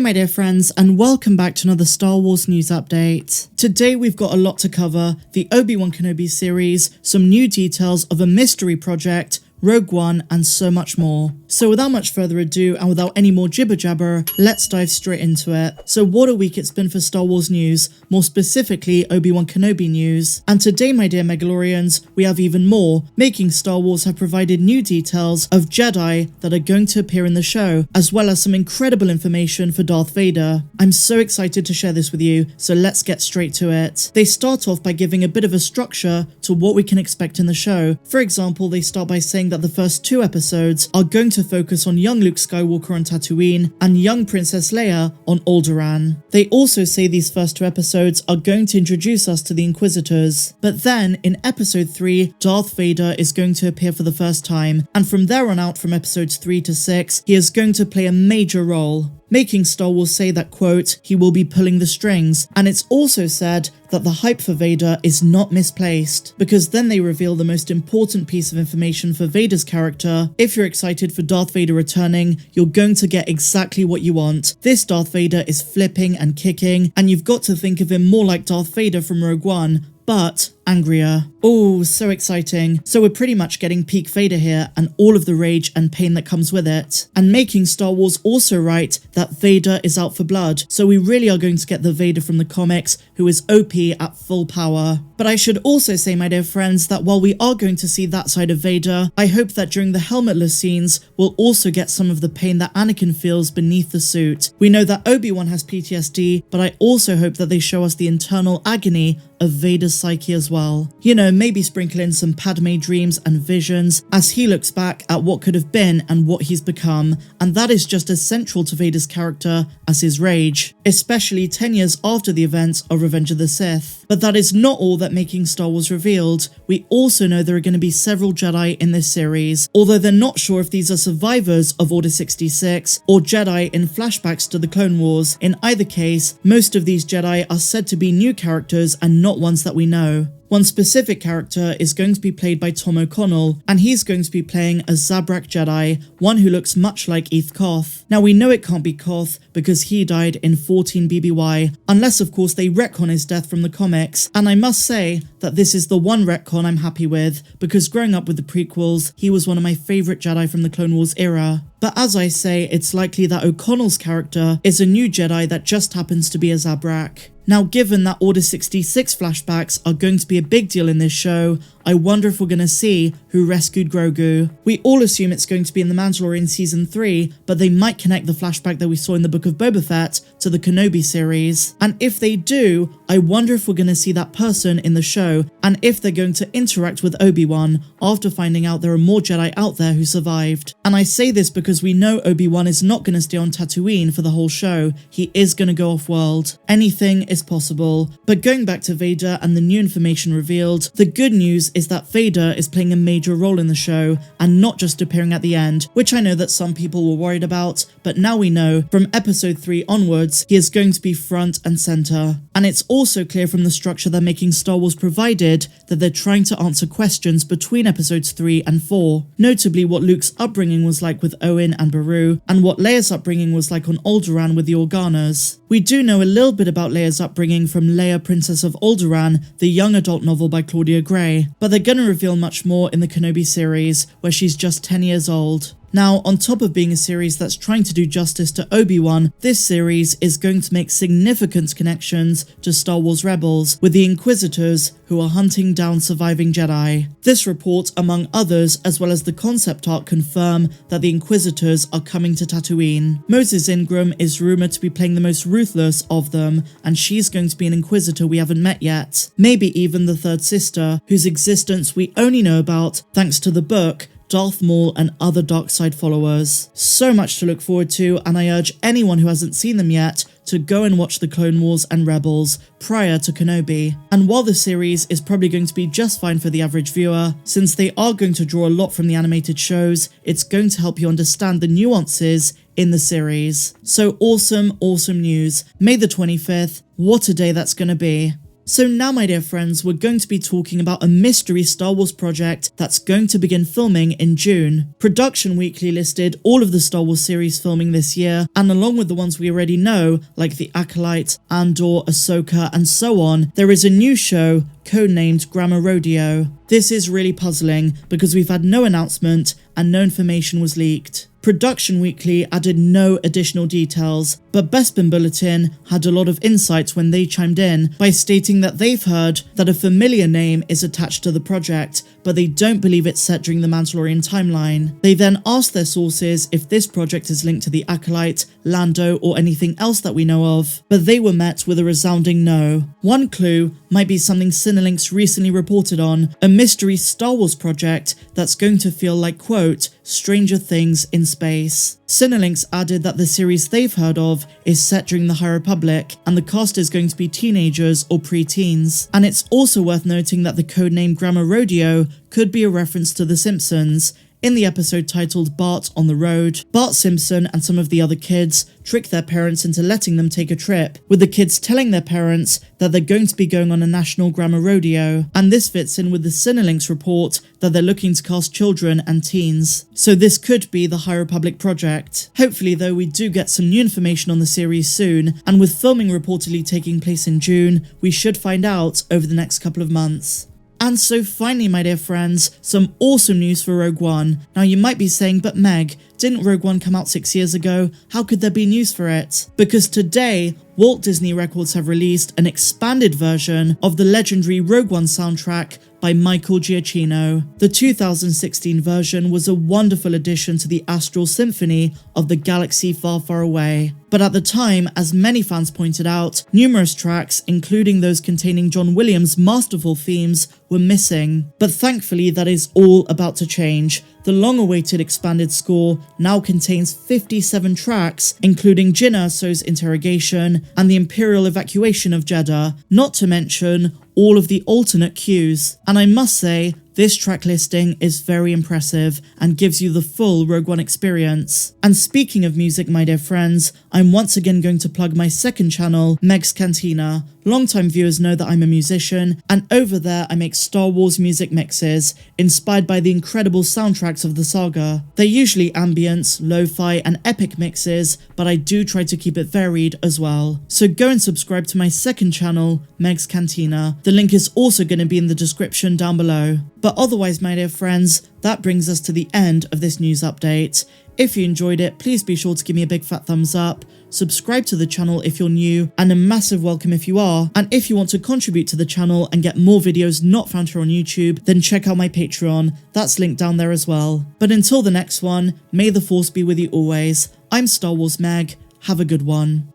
my dear friends, and welcome back to another Star Wars news update. Today we've got a lot to cover: the Obi-Wan Kenobi series, some new details of a mystery project, Rogue One, and so much more. So without much further ado, and without any more jibber jabber, let's dive straight into it. So what a week it's been for Star Wars news, more specifically Obi-Wan Kenobi news. And today, my dear Mandalorians, we have even more. Making Star Wars have provided new details of Jedi that are going to appear in the show, as well as some incredible information for Darth Vader. I'm so excited to share this with you, so let's get straight to it. They start off by giving a bit of a structure to what we can expect in the show. For example, they start by saying that the first 2 episodes are going to focus on young Luke Skywalker on Tatooine and young Princess Leia on Alderaan. They also say these first 2 episodes are going to introduce us to the Inquisitors. But then, in episode 3, Darth Vader is going to appear for the first time, and from there on out, from episodes 3 to 6, he is going to play a major role, making Star Wars say that, quote, he will be pulling the strings. And it's also said that the hype for Vader is not misplaced, because then they reveal the most important piece of information for Vader's character. If you're excited for Darth Vader returning, you're going to get exactly what you want. This Darth Vader is flipping and kicking, and you've got to think of him more like Darth Vader from Rogue One, but angrier. Oh, so exciting. So we're pretty much getting peak Vader here, and all of the rage and pain that comes with it. And making Star Wars also write that Vader is out for blood, so we really are going to get the Vader from the comics, who is OP at full power. But I should also say, my dear friends, that while we are going to see that side of Vader, I hope that during the helmetless scenes, we'll also get some of the pain that Anakin feels beneath the suit. We know that Obi-Wan has PTSD, but I also hope that they show us the internal agony of Vader's psyche as well. You know, maybe sprinkle in some Padme dreams and visions as he looks back at what could have been and what he's become, and that is just as central to Vader's character as his rage, especially 10 years after the events of Revenge of the Sith. But that is not all that Making Star Wars revealed. We also know there are going to be several Jedi in this series, although they're not sure if these are survivors of Order 66 or Jedi in flashbacks to the Clone Wars. In either case, most of these Jedi are said to be new characters and not ones that we know. One specific character is going to be played by Tom O'Connell, and he's going to be playing a Zabrak Jedi, one who looks much like Eeth Koth. Now we know it can't be Koth because he died in 14 BBY, unless of course they retcon his death from the comics, and I must say that this is the one retcon I'm happy with, because growing up with the prequels, he was one of my favourite Jedi from the Clone Wars era. But as I say, it's likely that O'Connell's character is a new Jedi that just happens to be a Zabrak. Now, given that Order 66 flashbacks are going to be a big deal in this show, I wonder if we're going to see who rescued Grogu. We all assume it's going to be in The Mandalorian Season 3, but they might connect the flashback that we saw in the Book of Boba Fett to the Kenobi series. And if they do, I wonder if we're going to see that person in the show, and if they're going to interact with Obi-Wan after finding out there are more Jedi out there who survived. And I say this because we know Obi-Wan is not going to stay on Tatooine for the whole show. He is going to go off-world. Anything is possible. But going back to Vader and the new information revealed, the good news is that Vader is playing a major role in the show and not just appearing at the end, which I know that some people were worried about, but now we know from episode 3 onwards he is going to be front and center. And it's also clear from the structure that Making Star Wars provided that they're trying to answer questions between episodes 3 and 4, notably what Luke's upbringing was like with Owen and Beru, and what Leia's upbringing was like on Alderaan with the Organas. We do know a little bit about Leia's upbringing from Leia, Princess of Alderaan, the young adult novel by Claudia Gray, but they're going to reveal much more in the Kenobi series, where she's just 10 years old. Now, on top of being a series that's trying to do justice to Obi-Wan, this series is going to make significant connections to Star Wars Rebels, with the Inquisitors who are hunting down surviving Jedi. This report, among others, as well as the concept art, confirm that the Inquisitors are coming to Tatooine. Moses Ingram is rumoured to be playing the most ruthless of them, and she's going to be an Inquisitor we haven't met yet. Maybe even the third sister, whose existence we only know about thanks to the book, Darth Maul, and other dark side followers. So much to look forward to, and I urge anyone who hasn't seen them yet to go and watch the Clone Wars and Rebels prior to Kenobi. And while the series is probably going to be just fine for the average viewer, since they are going to draw a lot from the animated shows, it's going to help you understand the nuances in the series. So awesome news. May the 25th, what a day that's going to be. So now, my dear friends, we're going to be talking about a mystery Star Wars project that's going to begin filming in June. Production Weekly listed all of the Star Wars series filming this year, and along with the ones we already know, like The Acolyte, Andor, Ahsoka, and so on, there is a new show codenamed Grammar Rodeo. This is really puzzling because we've had no announcement and no information was leaked. Production Weekly added no additional details, but Bespin Bulletin had a lot of insights when they chimed in by stating that they've heard that a familiar name is attached to the project, but they don't believe it's set during the Mandalorian timeline. They then asked their sources if this project is linked to the Acolyte, Lando, or anything else that we know of, but they were met with a resounding no. One clue might be something Cinelinx recently reported on, a mystery Star Wars project that's going to feel like, quote, Stranger Things in space. Cinelinx added that the series they've heard of is set during the High Republic, and the cast is going to be teenagers or pre-teens. And it's also worth noting that the codename Grammar Rodeo could be a reference to The Simpsons. In the episode titled Bart on the Road, Bart Simpson and some of the other kids trick their parents into letting them take a trip, with the kids telling their parents that they're going to be going on a national grammar rodeo, and this fits in with the Cinelinx report that they're looking to cast children and teens. So this could be the High Republic project. Hopefully though, we do get some new information on the series soon, and with filming reportedly taking place in June, we should find out over the next couple of months. And so finally, my dear friends, some awesome news for Rogue One. Now you might be saying, but Meg, didn't Rogue One come out 6 years ago? How could there be news for it? Because today, Walt Disney Records have released an expanded version of the legendary Rogue One soundtrack by Michael Giacchino. The 2016 version was a wonderful addition to the Astral Symphony of the Galaxy Far, Far Away. But at the time, as many fans pointed out, numerous tracks, including those containing John Williams' masterful themes, were missing. But thankfully, that is all about to change. The long-awaited expanded score now contains 57 tracks, including Jyn Erso's interrogation and the Imperial evacuation of Jeddah, not to mention all of the alternate cues. And I must say, this track listing is very impressive and gives you the full Rogue One experience. And speaking of music, my dear friends, I'm once again going to plug my second channel, Meg's Cantina. Longtime viewers know that I'm a musician, and over there I make Star Wars music mixes, inspired by the incredible soundtracks of the saga. They're usually ambience, lo-fi, and epic mixes, but I do try to keep it varied as well. So go and subscribe to my second channel, Meg's Cantina. The link is also going to be in the description down below. But otherwise, my dear friends, that brings us to the end of this news update. If you enjoyed it, please be sure to give me a big fat thumbs up, subscribe to the channel if you're new, and a massive welcome if you are. And if you want to contribute to the channel and get more videos not found here on YouTube, then check out my Patreon, that's linked down there as well. But until the next one, may the Force be with you always. I'm Star Wars Meg, have a good one.